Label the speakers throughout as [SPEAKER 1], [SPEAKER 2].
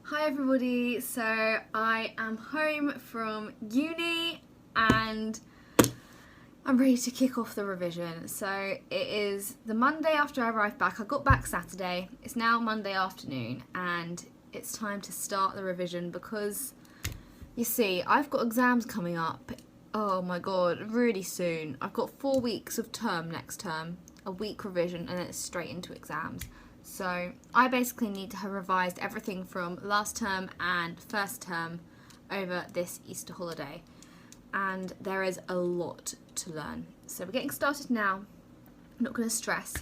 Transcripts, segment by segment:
[SPEAKER 1] Hi everybody, so I am home from uni and I'm ready to kick off the revision. So it is the Monday after I arrived back. I got back Saturday, it's now Monday afternoon and it's time to start the revision because you see I've got exams coming up, oh my god, really soon. I've got 4 weeks of term next term, a week revision and then it's straight into exams. So I basically need to have revised everything from last term and first term over this Easter holiday. And there is a lot to learn. So we're getting started now. I'm not going to stress.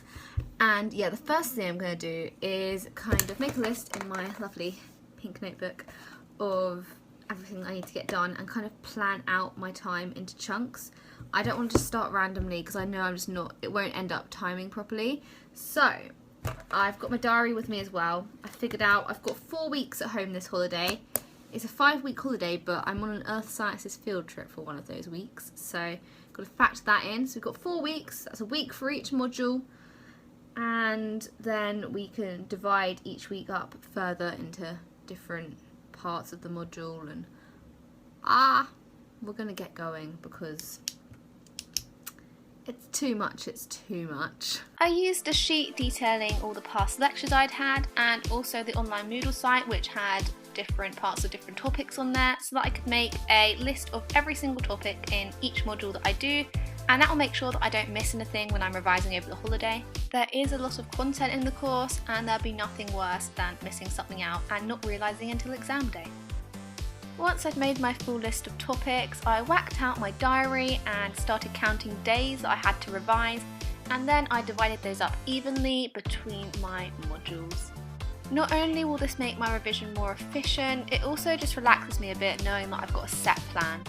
[SPEAKER 1] And yeah, the first thing I'm going to do is kind of make a list in my lovely pink notebook of everything I need to get done and kind of plan out my time into chunks. I don't want to just start randomly because I know I'm just not, it won't end up timing properly. So I've got my diary with me as well. I figured out I've got 4 weeks at home this holiday. It's a 5-week holiday, but I'm on an Earth Sciences field trip for one of those weeks. So got to factor that in. So we've got 4 weeks. That's a week for each module. And then we can divide each week up further into different parts of the module. And we're going to get going because it's too much, it's too much. I used a sheet detailing all the past lectures I'd had and also the online Moodle site which had different parts of different topics on there so that I could make a list of every single topic in each module that I do, and that will make sure that I don't miss anything when I'm revising over the holiday. There is a lot of content in the course and there'll be nothing worse than missing something out and not realising until exam day. Once I'd made my full list of topics, I whacked out my diary and started counting days that I had to revise, and then I divided those up evenly between my modules. Not only will this make my revision more efficient, it also just relaxes me a bit knowing that I've got a set plan.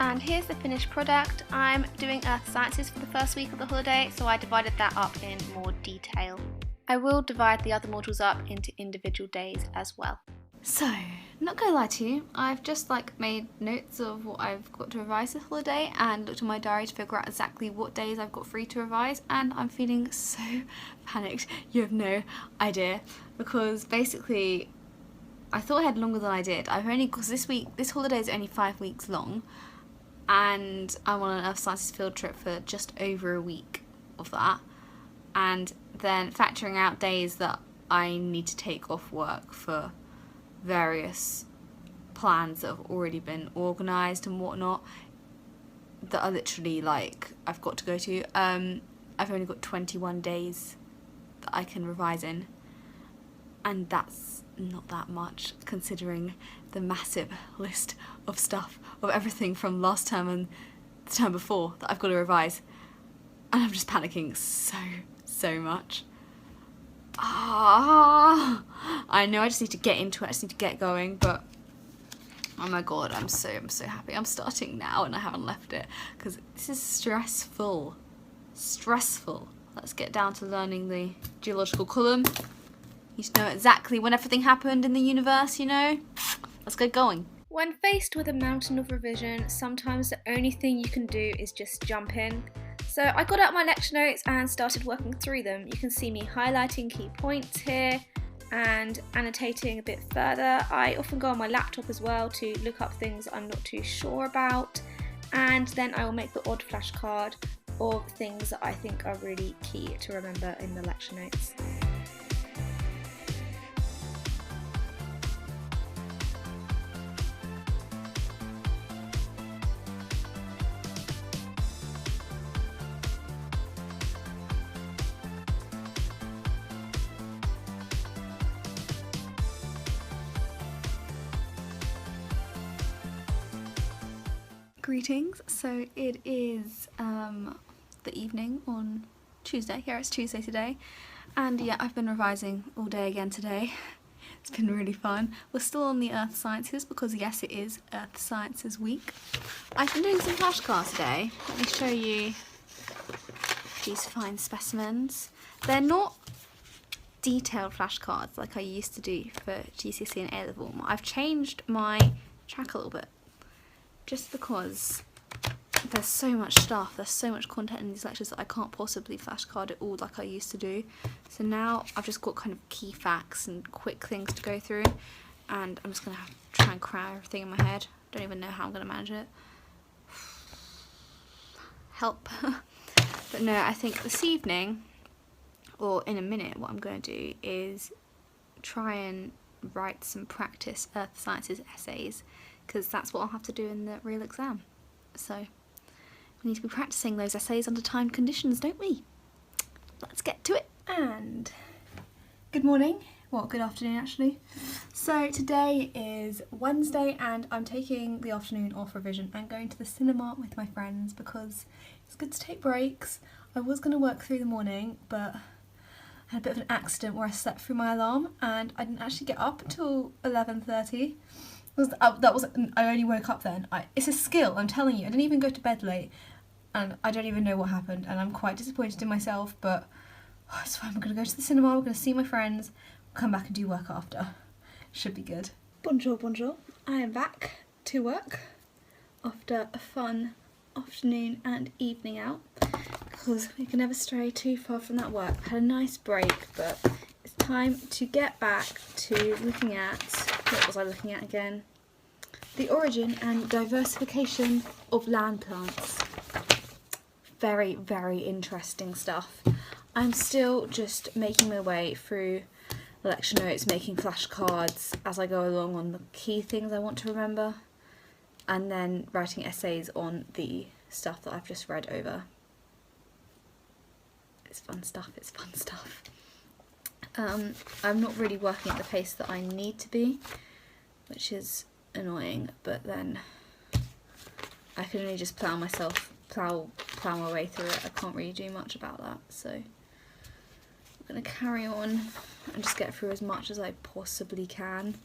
[SPEAKER 1] And here's the finished product. I'm doing Earth Sciences for the first week of the holiday, so I divided that up in more detail. I will divide the other modules up into individual days as well. So, not gonna lie to you, I've just made notes of what I've got to revise this holiday and looked at my diary to figure out exactly what days I've got free to revise, and I'm feeling so panicked. You have no idea, because basically I thought I had longer than I did. Because this holiday is only 5 weeks long and I'm on an Earth Sciences field trip for just over a week of that, and then factoring out days that I need to take off work for various plans that have already been organised and whatnot that are literally I've got to go to. I've only got 21 days that I can revise in, and that's not that much considering the massive list of stuff, of everything from last term and the term before that I've got to revise, and I'm just panicking so much. I know I just need to get into it, I just need to get going, but oh my god, I'm so happy I'm starting now and I haven't left it because this is stressful. Let's get down to learning the geological column. You should know exactly when everything happened in the universe, you know? Let's get going. When faced with a mountain of revision, sometimes the only thing you can do is just jump in. So I got out my lecture notes and started working through them. You can see me highlighting key points here and annotating a bit further. I often go on my laptop as well to look up things I'm not too sure about, and then I will make the odd flashcard of things that I think are really key to remember in the lecture notes. Greetings, so it is the evening on Tuesday. Yeah, it's Tuesday today, and yeah, I've been revising all day again today. It's been really fun. We're still on the Earth Sciences because yes, it is Earth Sciences week. I've been doing some flashcards today. Let me show you these fine specimens. They're not detailed flashcards like I used to do for GCSE and A-level. I've changed my track a little bit just because there's so much stuff, there's so much content in these lectures that I can't possibly flashcard it all like I used to do. So now I've just got kind of key facts and quick things to go through, and I'm just going to have to try and cram everything in my head. Don't even know how I'm going to manage it. Help. But no, I think this evening, or in a minute, what I'm going to do is try and write some practice earth sciences essays, because that's what I'll have to do in the real exam. So we need to be practicing those essays under timed conditions, don't we? Let's get to it. And good morning, well, good afternoon actually. So today is Wednesday and I'm taking the afternoon off revision and going to the cinema with my friends because it's good to take breaks. I was going to work through the morning, but I had a bit of an accident where I slept through my alarm and I didn't actually get up until 11:30. I only woke up then. It's a skill, I'm telling you. I didn't even go to bed late and I don't even know what happened and I'm quite disappointed in myself, but it's fine. We're going to go to the cinema, we're going to see my friends, we'll come back and do work after. Should be good. Bonjour, bonjour. I am back to work after a fun afternoon and evening out because we can never stray too far from that work. I had a nice break, but it's time to get back to looking at, what was I looking at again? The origin and diversification of land plants. Very, very interesting stuff. I'm still just making my way through lecture notes, making flashcards as I go along on the key things I want to remember, and then writing essays on the stuff that I've just read over. It's fun stuff, it's fun stuff. I'm not really working at the pace that I need to be, which is annoying, but then I can only just plough my way through it. I can't really do much about that, so I'm going to carry on and just get through as much as I possibly can.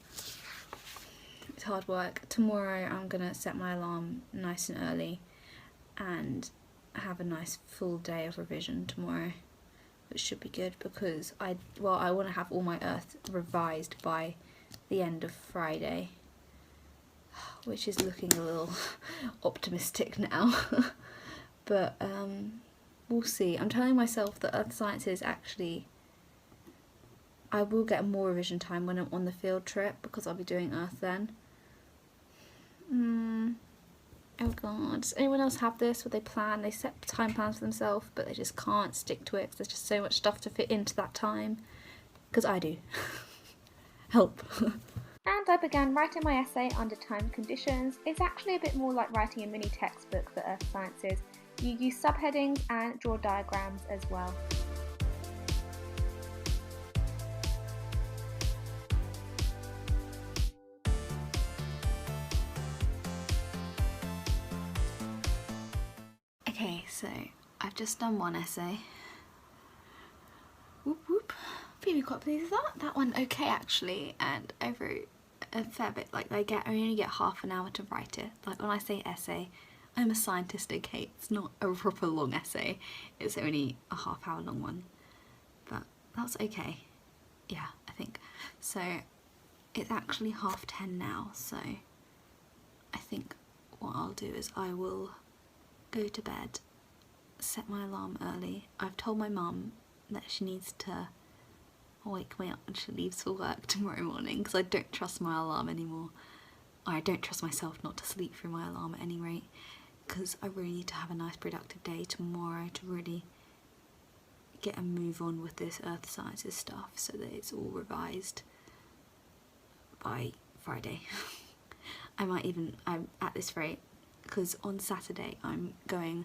[SPEAKER 1] It's hard work. Tomorrow I'm going to set my alarm nice and early and have a nice full day of revision tomorrow, which should be good because I want to have all my earth revised by the end of Friday, which is looking a little optimistic now. But we'll see. I'm telling myself that earth sciences actually, I will get more revision time when I'm on the field trip because I'll be doing earth then. Oh god, does anyone else have this where they set time plans for themselves but they just can't stick to it because there's just so much stuff to fit into that time? Because I do. Help. And I began writing my essay under timed conditions. It's actually a bit more like writing a mini textbook for earth sciences. You use subheadings and draw diagrams as well. Okay, so I've just done one essay. Whoop whoop. Feeling quite pleased with that. That went okay actually, and I wrote a fair bit. Like I only get half an hour to write it. Like when I say essay, I'm a scientist, okay? It's not a proper long essay. It's only a half-hour long one. But that's okay. Yeah, I think. So it's actually 10:30 now, so I think what I'll do is I will go to bed, set my alarm early. I've told my mum that she needs to wake me up when she leaves for work tomorrow morning because I don't trust my alarm anymore. I don't trust myself not to sleep through my alarm at any rate, because I really need to have a nice productive day tomorrow to really get a move on with this earth sciences stuff so that it's all revised by Friday. I'm at this rate because on Saturday I'm going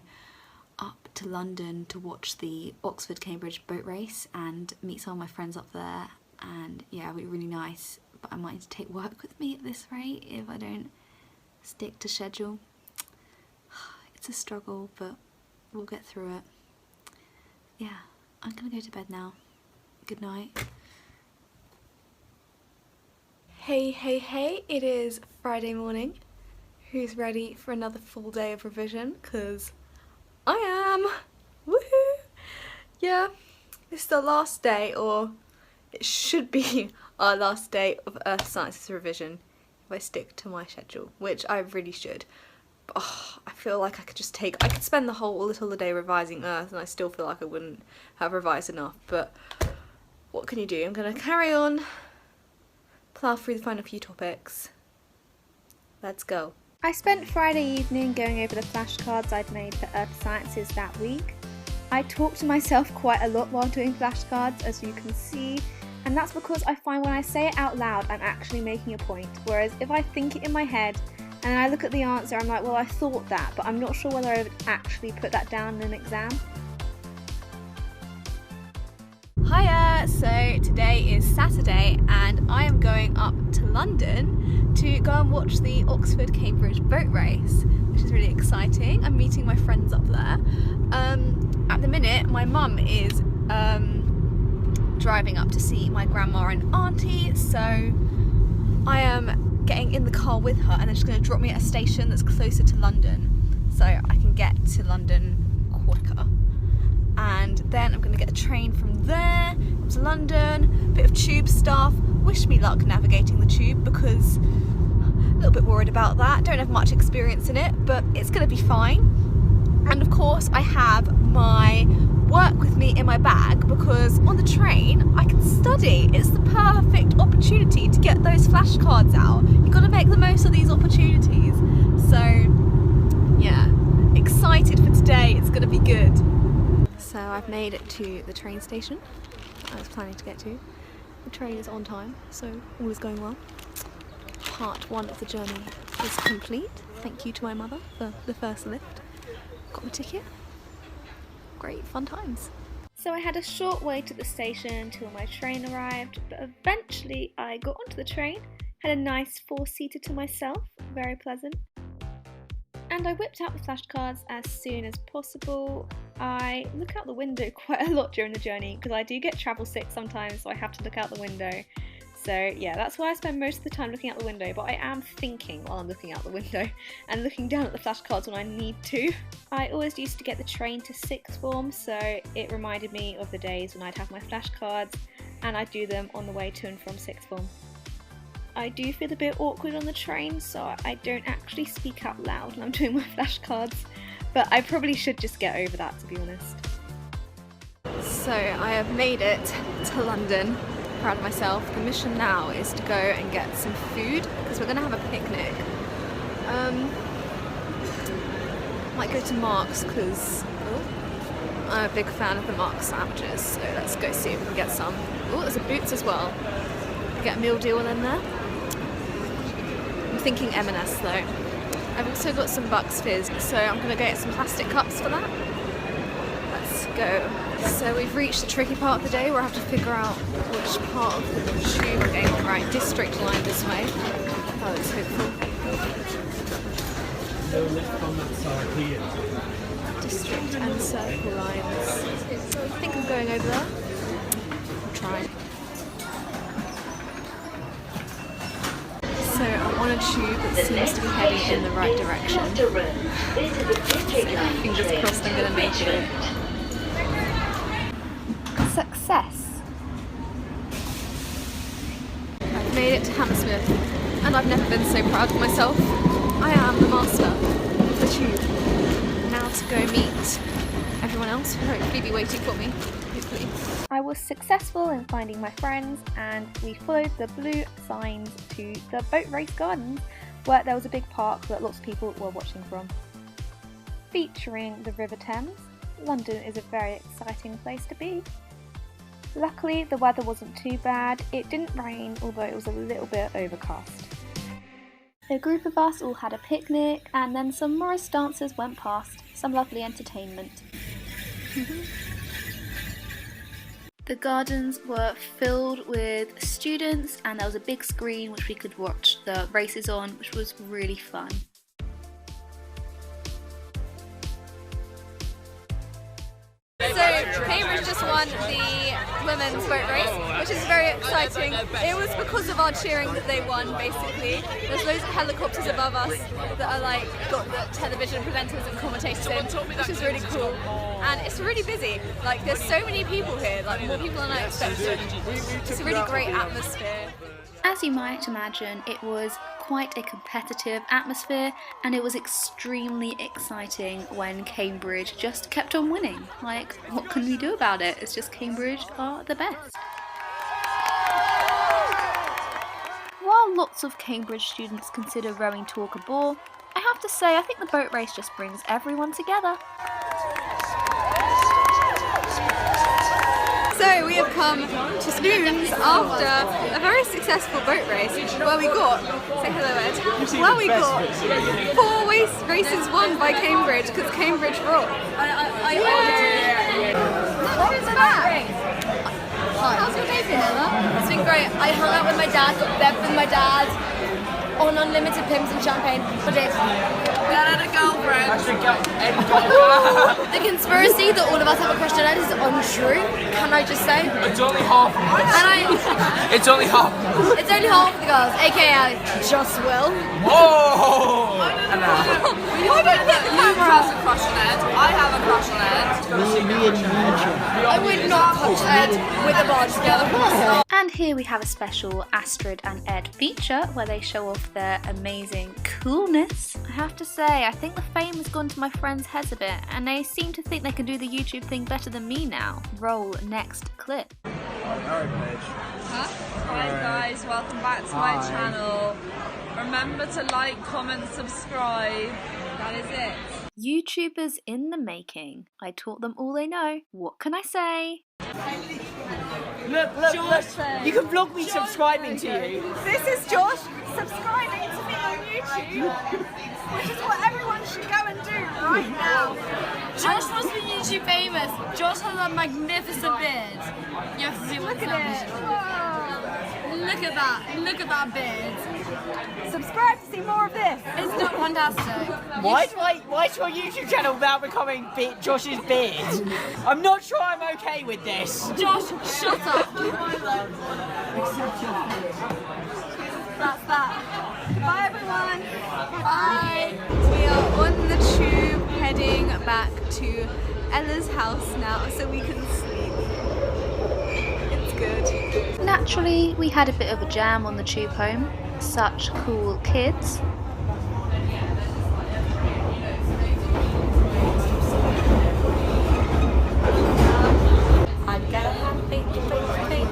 [SPEAKER 1] up to London to watch the Oxford-Cambridge boat race and meet some of my friends up there, and yeah, it'll be really nice, but I might need to take work with me at this rate if I don't stick to schedule. It's a struggle, but we'll get through it. Yeah, I'm gonna go to bed now. Good night. Hey, hey, hey, it is Friday morning. Who's ready for another full day of revision? Because I am! Woohoo! Yeah, this is the last day, or it should be our last day of Earth Sciences revision if I stick to my schedule, which I really should. I feel like I could spend the whole little day revising Earth and I still feel like I wouldn't have revised enough, but what can you do? I'm going to carry on, plough through the final few topics. Let's go. I spent Friday evening going over the flashcards I'd made for Earth Sciences that week. I talk to myself quite a lot while doing flashcards, as you can see, and that's because I find when I say it out loud I'm actually making a point, whereas if I think it in my head and then I look at the answer, I'm like, well, I thought that, but I'm not sure whether I would actually put that down in an exam. Hiya! So today is Saturday and I am going up to London to go and watch the Oxford-Cambridge boat race, which is really exciting. I'm meeting my friends up there. At the minute, my mum is driving up to see my grandma and auntie, so I am getting in the car with her and then she's going to drop me at a station that's closer to London so I can get to London quicker. And then I'm going to get a train from there up to London, bit of tube stuff. Wish me luck navigating the tube because I'm a little bit worried about that. Don't have much experience in it, but it's going to be fine. And of course I have my work with me in my bag because on the train I can study. It's the perfect opportunity to get those flashcards out. You've got to make the most of these opportunities. So yeah, excited for today. It's going to be good. So I've made it to the train station I was planning to get to. The train is on time, so all is going well. Part one of the journey is complete. Thank you to my mother for the first lift. Got my ticket. Great fun times. So I had a short wait at the station until my train arrived, but eventually I got onto the train, had a nice 4-seater to myself, very pleasant. And I whipped out the flashcards as soon as possible. I look out the window quite a lot during the journey because I do get travel sick sometimes, so I have to look out the window. So yeah, that's why I spend most of the time looking out the window, but I am thinking while I'm looking out the window and looking down at the flashcards when I need to. I always used to get the train to sixth form, so it reminded me of the days when I'd have my flashcards and I'd do them on the way to and from sixth form. I do feel a bit awkward on the train, so I don't actually speak out loud when I'm doing my flashcards, but I probably should just get over that, to be honest. So I have made it to London. Proud of myself. The mission now is to go and get some food because we're going to have a picnic. Might go to Mark's because I'm a big fan of the Mark's sandwiches, so let's go see if we can get some. Oh, there's a Boots as well. Get a meal deal in there. I'm thinking M&S though. I've also got some Bucks Fizz, so I'm going to get some plastic cups for that. Let's go. So we've reached the tricky part of the day where I have to figure out which part of the tube we're going on. Right, district line this way. Oh, it's hopeful.
[SPEAKER 2] No left on that side here.
[SPEAKER 1] District and circle lines. I think I'm going over there. I'll try. So I'm on a tube that seems to be heading in the right direction. So fingers crossed I'm going to make it. Success! I've made it to Hammersmith and I've never been so proud of myself. I am the master of the tube. Now to go meet everyone else who will hopefully be waiting for me. Hopefully. I was successful in finding my friends and we followed the blue signs to the boat race gardens where there was a big park that lots of people were watching from. Featuring the River Thames, London is a very exciting place to be. Luckily the weather wasn't too bad, it didn't rain although it was a little bit overcast. A group of us all had a picnic and then some Morris dancers went past, some lovely entertainment. The gardens were filled with students and there was a big screen which we could watch the races on, which was really fun. So Cambridge just won the women's boat race, which is very exciting. It was because of our cheering that they won, basically. There's loads of helicopters above us that are like got the television presenters and commentators in, which is really cool. And it's really busy. Like there's so many people here, like more people than I expected. It's a really great atmosphere. As you might imagine, it was
[SPEAKER 3] quite a competitive atmosphere, and it was extremely exciting when Cambridge just kept on winning. Like, what can we do about it? It's just Cambridge are the best. While lots of Cambridge students consider rowing talk a bore, I have to say I think the boat race just brings everyone together.
[SPEAKER 1] So we have come to Spoons after a very successful boat race where we got, say hello Ed, where we got 4 races won by Cambridge because Cambridge rocked. Who's back? How's your day been, Ella?
[SPEAKER 4] It's been great. I hung out with my dad, got bed with my dad, on unlimited pims and champagne for days.
[SPEAKER 5] Dad had a girlfriend.
[SPEAKER 4] The conspiracy that all of us have a crush on Ed is untrue. Can I just say?
[SPEAKER 5] It's only half. It's only half.
[SPEAKER 4] It's only half of the girls, aka just Will.
[SPEAKER 5] Whoa!
[SPEAKER 1] Why don't you get the
[SPEAKER 5] Luke
[SPEAKER 1] camera?
[SPEAKER 5] has a crush on Ed. I have a crush on Ed.
[SPEAKER 4] I would not touch Ed with a bar together.
[SPEAKER 3] And here we have a special Astrid and Ed feature where they show off their amazing coolness. I have to say, I think the fame has gone to my friends' heads a bit, and they seem to think they can do the YouTube thing better than me now. Roll next clip.
[SPEAKER 5] Hi guys, welcome back to my channel. Remember to like, comment, subscribe. That is it.
[SPEAKER 3] YouTubers in the making. I taught them all they know. What can I say?
[SPEAKER 6] Look, you can vlog me subscribing to you.
[SPEAKER 1] This is Josh subscribing to me on YouTube, which is what everyone should go and do right now.
[SPEAKER 4] Josh wants to be YouTube famous. Josh has a magnificent beard. You have to see
[SPEAKER 1] Look at it. Whoa.
[SPEAKER 4] Look at that beard.
[SPEAKER 1] Subscribe to see more of this.
[SPEAKER 4] It's not fantastic.
[SPEAKER 6] Why is your YouTube channel now becoming Josh's beard? I'm not sure I'm okay with this.
[SPEAKER 4] Josh, shut up.
[SPEAKER 1] That's that. Bye everyone.
[SPEAKER 4] Bye.
[SPEAKER 1] We are on the tube heading back to Ella's house now so we can sleep. It's good.
[SPEAKER 3] Naturally, we had a bit of a jam on the tube home. Such cool kids.
[SPEAKER 4] I gotta have faith, faith, faith.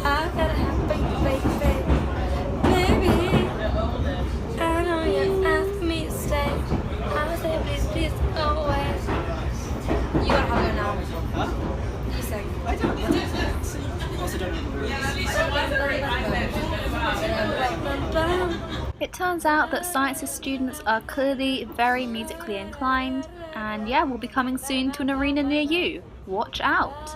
[SPEAKER 4] I gotta have faith, faith, faith. Baby, I know you asked me to stay. I say please, please, always. You gotta have it now. Huh? You sing. I
[SPEAKER 3] It turns out that sciences students are clearly very musically inclined, and yeah, we'll be coming soon to an arena near you. Watch out!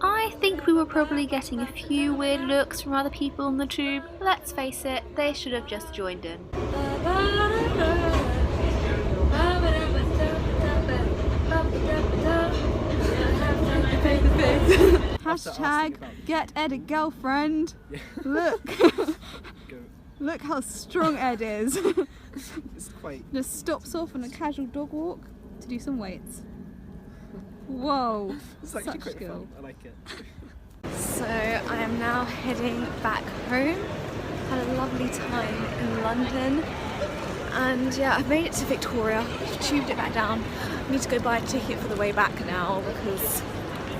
[SPEAKER 3] I think we were probably getting a few weird looks from other people on the tube. Let's face it, they should have just joined in.
[SPEAKER 1] Hashtag get Ed a girlfriend. Look. Look how strong Ed is.
[SPEAKER 2] It's quite.
[SPEAKER 1] Just stops off on a casual dog walk to do some weights. Whoa.
[SPEAKER 2] It's actually
[SPEAKER 1] such
[SPEAKER 2] quite
[SPEAKER 1] skill.
[SPEAKER 2] fun. I like it.
[SPEAKER 1] So I am now heading back home. Had a lovely time in London. And yeah, I've made it to Victoria. Tubed it back down. I need to go buy a ticket for the way back now because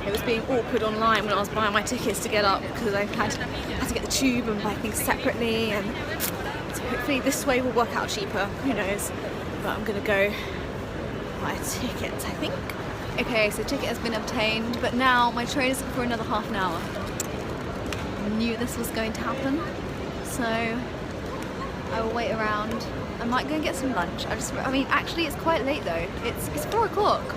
[SPEAKER 1] it was being awkward online when I was buying my tickets to get up because I had to get the tube and buy things separately, and so hopefully this way will work out cheaper, who knows, but I'm gonna go buy a ticket, I think. Okay, so ticket has been obtained, but now my train is for another half an hour. I knew this was going to happen, so I will wait around. I might go and get some lunch. I mean, actually it's quite late though. It's 4 o'clock.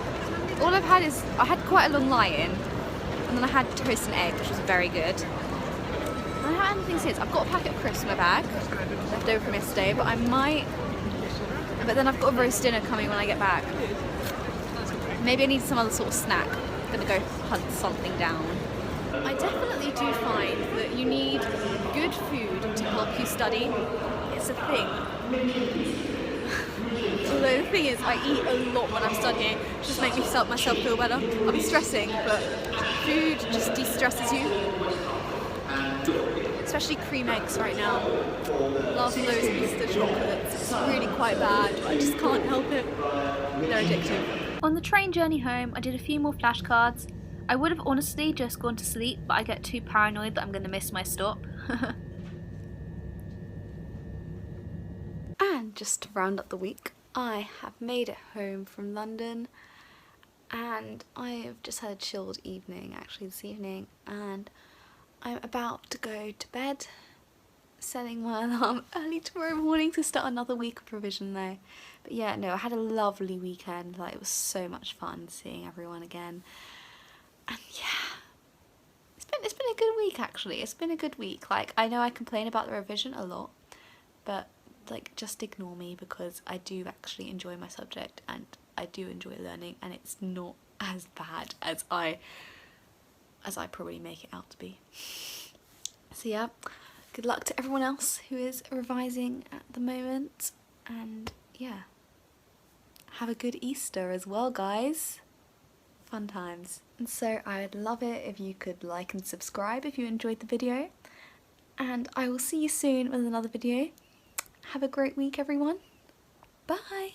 [SPEAKER 1] All I've had is, I had quite a long lie-in, and then I had toast and egg, which was very good. I haven't had anything since. I've got a packet of crisps in my bag, left over from yesterday, but then I've got a roast dinner coming when I get back. Maybe I need some other sort of snack. I'm gonna go hunt something down. I definitely do find that you need good food to help you study. It's a thing. Although the thing is, I eat a lot when I'm studying, just to make myself feel better. I'll be stressing, but food just de-stresses you.
[SPEAKER 3] Especially cream eggs right now. Love those Easter chocolates. It's really quite bad, but I just can't help it. They're addictive. On the train journey home, I did a few more flashcards. I would have honestly just gone to sleep, but I get too paranoid that I'm going to miss my stop. And just to round up the week, I have made it home from London, and I have just had a chilled evening actually this evening, and I'm about to go to bed, setting my alarm early tomorrow morning to start another week of revision though. But yeah, no, I had a lovely weekend. Like, it was so much fun seeing everyone again, and yeah, it's been a good week actually. It's been a good week. Like, I know I complain about the revision a lot, but like, just ignore me because I do actually enjoy my subject and I do enjoy learning, and it's not as bad as I probably make it out to be. So yeah, good luck to everyone else who is revising at the moment, and yeah, have a good Easter as well, guys. Fun times. And so I would love it if you could like and subscribe if you enjoyed the video, and I will see you soon with another video. Have a great week, everyone. Bye!